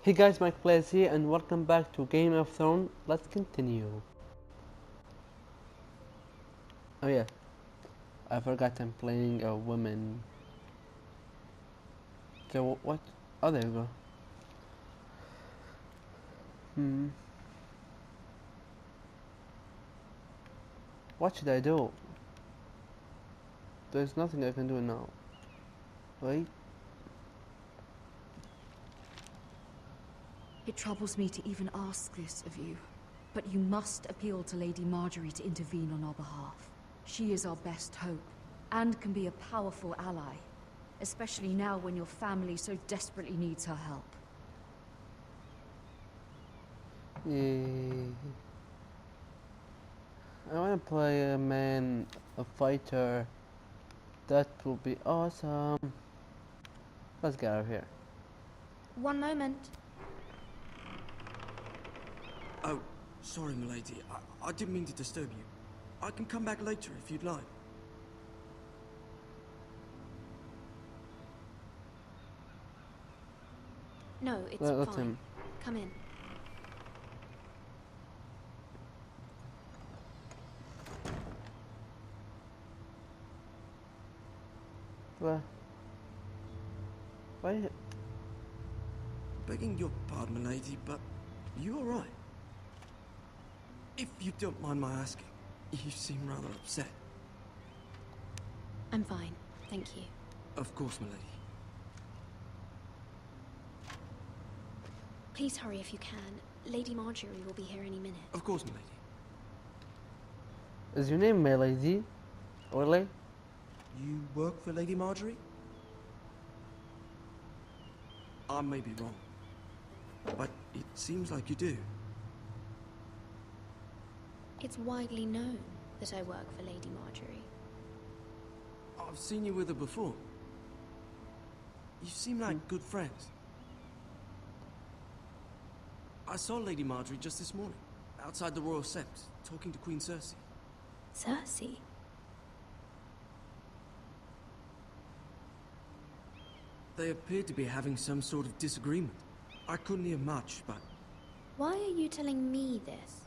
Hey guys, Mike Plays here and welcome back to Game of Thrones. Let's continue. Oh yeah, I forgot I'm playing a woman. So what? Oh, there we go. Hmm. What should I do? There's nothing I can do now. Wait. It troubles me to even ask this of you, but you must appeal to Lady Margaery to intervene on our behalf. She is our best hope, and can be a powerful ally, especially now when your family so desperately needs her help. Yeah. I wanna play a man, a fighter. That will be awesome. Let's get out of here. One moment. Oh, sorry, milady. I didn't mean to disturb you. I can come back later if you'd like. No, it's Let fine. him. Come in. Well, why? Begging your pardon, milady, but you all right? If you don't mind my asking, you seem rather upset. I'm fine, thank you. Of course, milady. Please hurry if you can. Lady Margaery will be here any minute. Of course, milady. Is your name Melody? Really? You work for Lady Margaery? I may be wrong, but it seems like you do. It's widely known that I work for Lady Margaery. I've seen you with her before. You seem like good friends. I saw Lady Margaery just this morning, outside the Royal Sept, talking to Queen Cersei. Cersei? They appeared to be having some sort of disagreement. I couldn't hear much, but Why are you telling me this?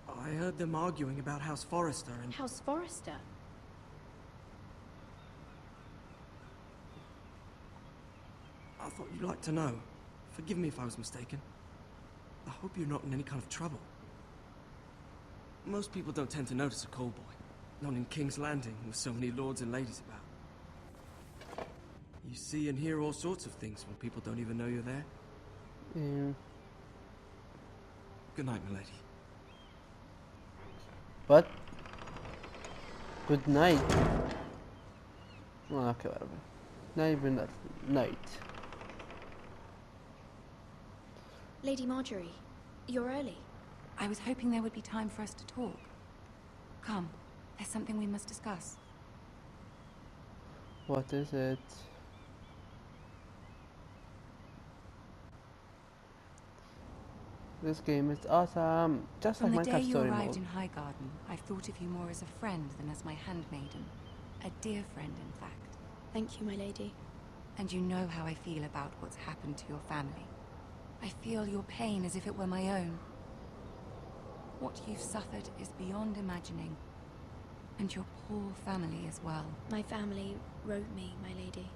I heard them arguing about House Forrester and... House Forrester? I thought you'd like to know. Forgive me if I was mistaken. I hope you're not in any kind of trouble. Most people don't tend to notice a call boy. Not in King's Landing, with so many lords and ladies about. You see and hear all sorts of things when people don't even know you're there. Yeah. Good night, milady. What? Good night. Oh, okay, whatever. Not even that night. Lady Margaery, you're early. I was hoping there would be time for us to talk. Come, there's something we must discuss. What is it? This game is awesome, just From like the day Minecraft you Story arrived Mode. in Highgarden, I've thought of you more as a friend than as my handmaiden. A dear friend, in fact. Thank you, my lady. And you know how I feel about what's happened to your family. I feel your pain as if it were my own. What you've suffered is beyond imagining. And your poor family as well. My family wrote me, my lady.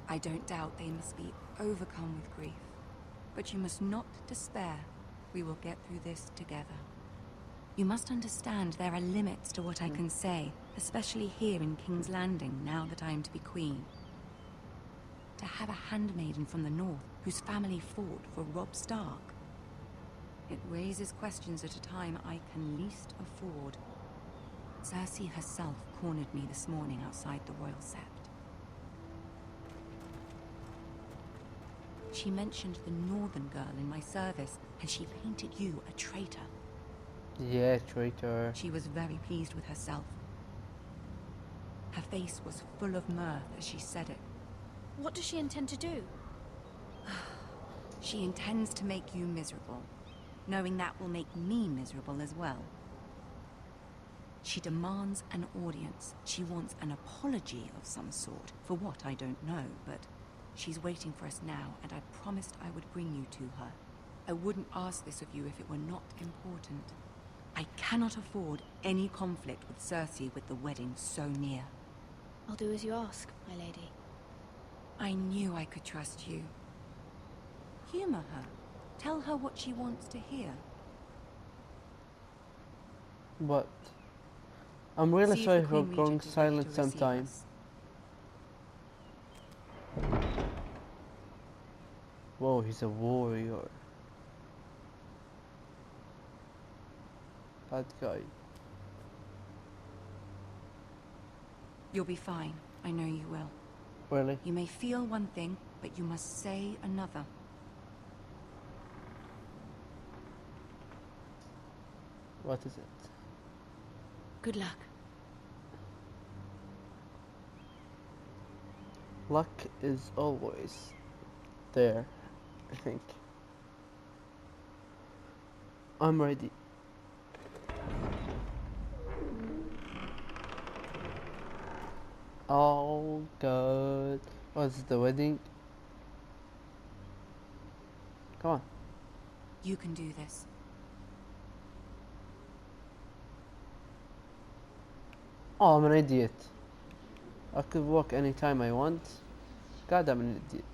I don't doubt they must be overcome with grief. But you must not despair. We will get through this together. You must understand there are limits to what I can say, especially here in King's Landing, now that I am to be queen. To have a handmaiden from the north, whose family fought for Robb Stark. It raises questions at a time I can least afford. Cersei herself cornered me this morning outside the Royal Sept. She mentioned the northern girl in my service, and she painted you a traitor. Yeah, traitor. She was very pleased with herself. Her face was full of mirth as she said it. What does she intend to do? She intends to make you miserable, knowing that will make me miserable as well. She demands an audience. She wants an apology of some sort, for what I don't know, but She's waiting for us now, and I promised I would bring you to her. I wouldn't ask this of you if it were not important. I cannot afford any conflict with Cersei with the wedding so near. I'll do as you ask, my lady. I knew I could trust you. Humor her. Tell her what she wants to hear. But I'm really See if sorry the for Queen going Regent is ready silent to receive sometimes. us. Whoa, he's a warrior. That guy. You'll be fine. I know you will. Really? You may feel one thing, but you must say another. What is it? Good luck. Luck is always there, I think. I'm ready. All good. What's the wedding? Come on. You can do this. Oh, I'm an idiot. I could walk anytime I want. God, I'm an idiot.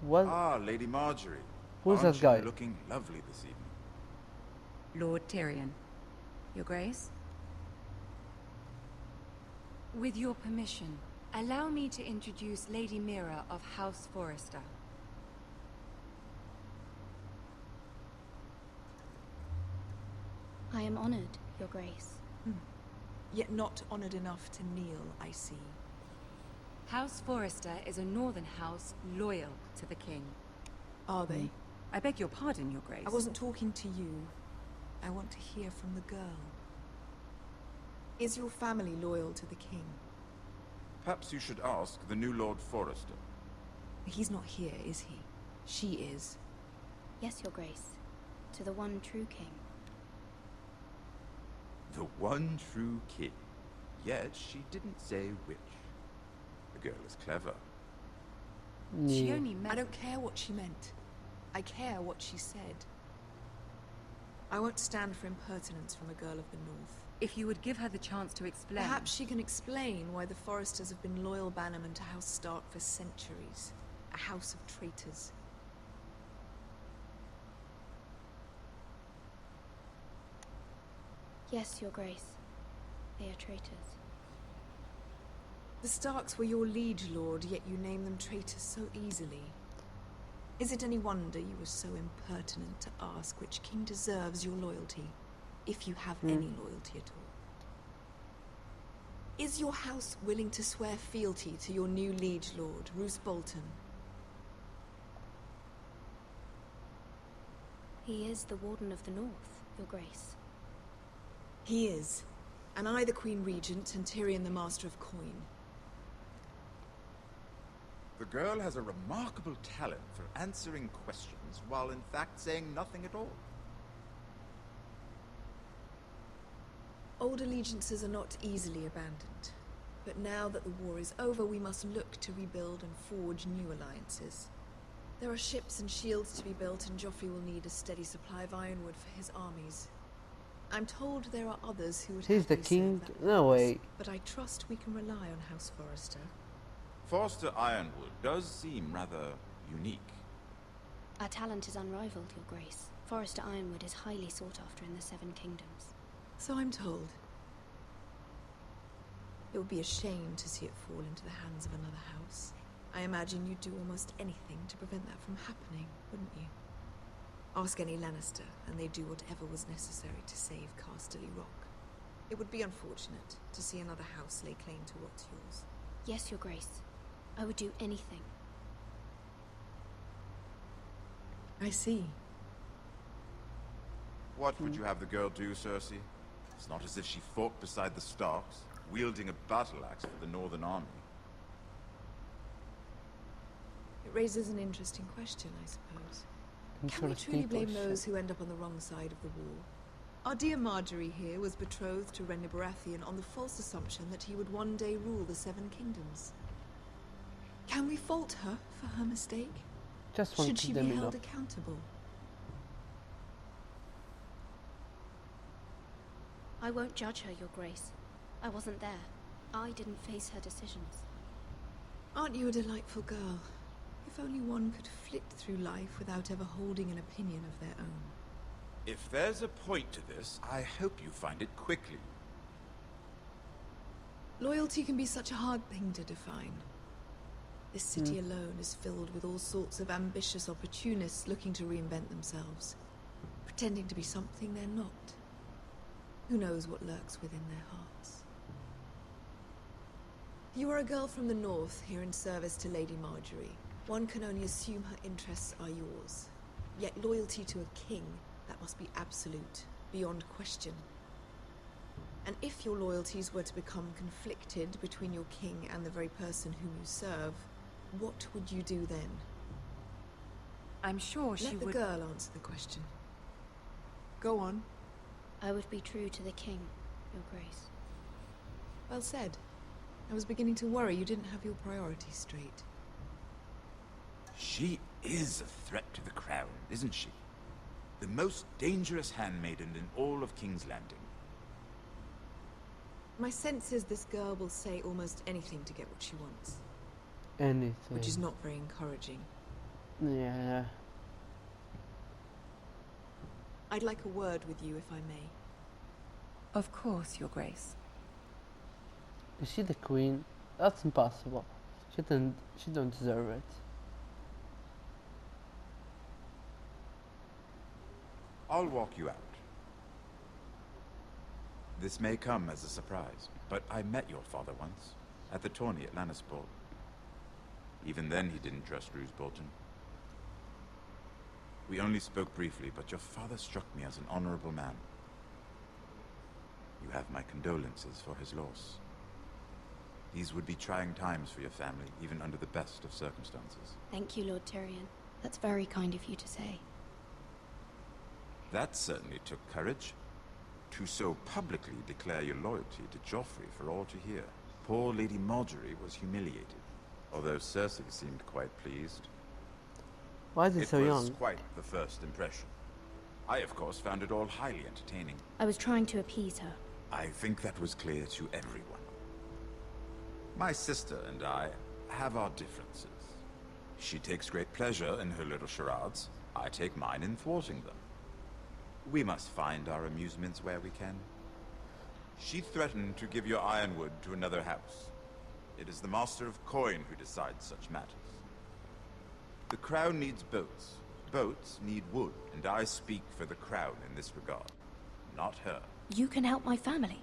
What? Ah, Lady Marjorie. Who's Aren't that guy? you looking lovely this evening? Lord Tyrion. Your Grace? With your permission, allow me to introduce Lady Mira of House Forrester. I am honored, Your Grace. Yet not honored enough to kneel, I see. House Forrester is a northern house loyal to the king. Are they? I beg your pardon, Your Grace. I wasn't talking to you. I want to hear from the girl. Is your family loyal to the king? Perhaps you should ask the new Lord Forrester. He's not here, is he? She is. Yes, Your Grace. To the one true king. The one true king. Yet she didn't say which. The girl is clever. She Yeah. only meant... I don't care what she meant. I care what she said. I won't stand for impertinence from a girl of the North. If you would give her the chance to explain... Perhaps she can explain why the Forresters have been loyal bannermen to House Stark for centuries. A house of traitors. Yes, Your Grace. They are traitors. The Starks were your liege lord, yet you name them traitors so easily. Is it any wonder you were so impertinent to ask which king deserves your loyalty, if you have any loyalty at all? Is your house willing to swear fealty to your new liege lord, Roose Bolton? He is the Warden of the North, Your Grace. He is. And I the Queen Regent, and Tyrion the Master of Coin. The girl has a remarkable talent for answering questions while in fact saying nothing at all. Old allegiances are not easily abandoned. But now that the war is over, we must look to rebuild and forge new alliances. There are ships and shields to be built, and Joffrey will need a steady supply of ironwood for his armies. I'm told there are others who would He's the happily serve king? that No purpose, way. But I trust we can rely on House Forrester. Forster Ironwood does seem rather unique. Our talent is unrivaled, Your Grace. Forrester Ironwood is highly sought after in the Seven Kingdoms. So I'm told. It would be a shame to see it fall into the hands of another house. I imagine you'd do almost anything to prevent that from happening, wouldn't you? Ask any Lannister, and they'd do whatever was necessary to save Casterly Rock. It would be unfortunate to see another house lay claim to what's yours. Yes, Your Grace. I would do anything. I see. What would you have the girl do, Cersei? It's not as if she fought beside the Starks, wielding a battle axe for the Northern Army. It raises an interesting question, I suppose. Can we Interesting truly blame question. those who end up on the wrong side of the war? Our dear Marjorie here was betrothed to Renly Baratheon on the false assumption that he would one day rule the Seven Kingdoms. Can we fault her for her mistake? Just want Should to she be them held enough. accountable? I won't judge her, Your Grace. I wasn't there. I didn't face her decisions. Aren't you a delightful girl? If only one could flit through life without ever holding an opinion of their own. If there's a point to this, I hope you find it quickly. Loyalty can be such a hard thing to define. This city alone is filled with all sorts of ambitious opportunists looking to reinvent themselves, pretending to be something they're not. Who knows what lurks within their hearts? You are a girl from the north, here in service to Lady Marjorie. One can only assume her interests are yours. Yet loyalty to a king, that must be absolute, beyond question. And if your loyalties were to become conflicted between your king and the very person whom you serve, what would you do then? I'm sure she Let the would... girl answer the question. Go on. I would be true to the king, Your Grace. Well said. I was beginning to worry you didn't have your priorities straight. She is a threat to the crown, isn't she? The most dangerous handmaiden in all of King's Landing. My sense is this girl will say almost anything to get what she wants, Anything. which is not very encouraging. Yeah. I'd like a word with you, if I may. Of course, Your Grace. Is she the queen? That's impossible. She don't deserve it. I'll walk you out. This may come as a surprise, but I met your father once, at the tourney at Lannisport. Even then he didn't trust Roose Bolton. We only spoke briefly, but your father struck me as an honorable man. You have my condolences for his loss. These would be trying times for your family, even under the best of circumstances. Thank you, Lord Tyrion. That's very kind of you to say. That certainly took courage. To so publicly declare your loyalty to Joffrey for all to hear. Poor Lady Marjorie was humiliated, although Cersei seemed quite pleased. Why is he It so was young? quite the first impression. I, of course, found it all highly entertaining. I was trying to appease her. I think that was clear to everyone. My sister and I have our differences. She takes great pleasure in her little charades. I take mine in thwarting them. We must find our amusements where we can. She threatened to give your ironwood to another house. It is the Master of Coin who decides such matters. The crown needs boats. Boats need wood, and I speak for the crown in this regard, not her. You can help my family.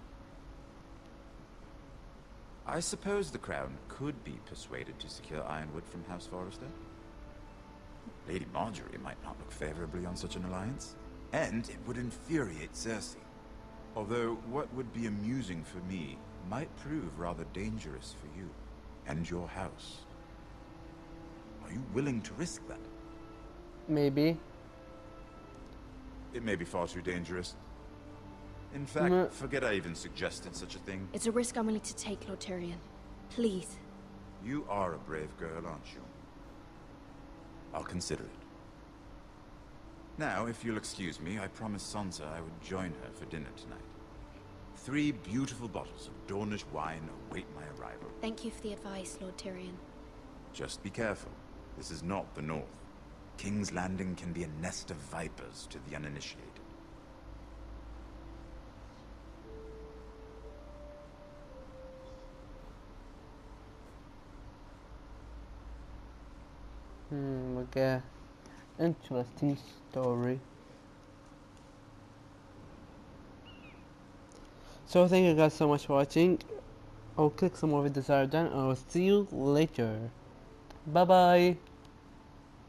I suppose the crown could be persuaded to secure ironwood from House Forrester. Lady Marjorie might not look favorably on such an alliance, and it would infuriate Cersei. Although what would be amusing for me might prove rather dangerous for you and your house. Are you willing to risk that? Maybe. It may be far too dangerous. In fact, No. forget I even suggested such a thing. It's a risk I'm willing to take, Lord Tyrion. Please. You are a brave girl, aren't you? I'll consider it. Now, if you'll excuse me, I promised Sansa I would join her for dinner tonight. 3 beautiful bottles of Dornish wine await my arrival. Thank you for the advice, Lord Tyrion. Just be careful. This is not the North. King's Landing can be a nest of vipers to the uninitiated. Okay. Interesting story. So thank you guys so much for watching. I'll click some more videos that are done and I'll see you later. Bye bye.